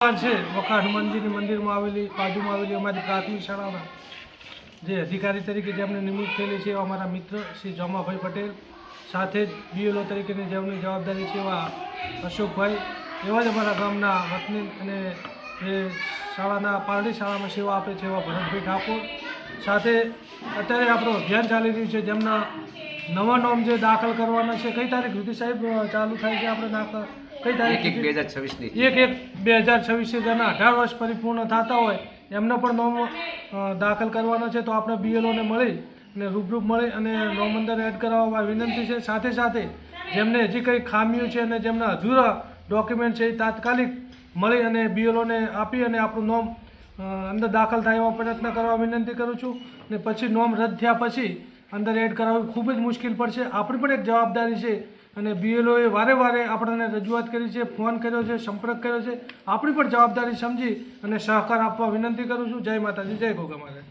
છે વખા હનુમાનજીની મંદિરમાં આવેલી બાજુમાં આવેલી અમારી પ્રાથમિક શાળામાં જે અધિકારી તરીકે જેમને નિમણૂક થયેલી છે એવા અમારા મિત્ર શ્રી જમાભાઈ પટેલ, સાથે જ બીએલઓ તરીકેની જેમની જવાબદારી છે એવા અશોકભાઈ, એવા જ અમારા ગામના વતની અને જે શાળાના પારડી શાળામાં સેવા આપે છે એવા ભરતભાઈ ઠાકોર, સાથે અત્યારે આપણું અભિયાન ચાલી રહ્યું છે જેમના નવા નોમ જે દાખલ કરવાના છે. કઈ તારીખ સુધી સાહેબ ચાલુ થાય છે આપણે દાખલ? કઈ તારીખ? 1/1/2026 જેના 18 વર્ષ પરિપૂર્ણ થતા હોય એમને પણ નોમ દાખલ કરવાના છે. તો આપણે બીએલઓને મળી અને રૂબરૂપ મળી અને નોમ અંદર એડ કરાવવા વિનંતી છે. સાથે સાથે જેમને હજી કંઈ ખામીઓ છે અને જેમના અધૂરા ડોક્યુમેન્ટ છે એ તાત્કાલિક મળી અને બીએલઓને આપી અને આપણું નોમ અંદર દાખલ થાય એવા પ્રયત્ન કરવા વિનંતી કરું છું. ને પછી નોમ રદ થયા પછી અંદર એડ કરાવવી ખૂબ જ મુશ્કેલ પડશે. આપણી પણ એક જવાબદારી છે અને બીએલઓએ વારે વારે આપણને રજૂઆત કરી છે, ફોન કર્યો છે, સંપર્ક કર્યો છે. આપણી પણ જવાબદારી સમજી અને સહકાર આપવા વિનંતી કરું છું. જય માતાજી, જય ગોગા માતા.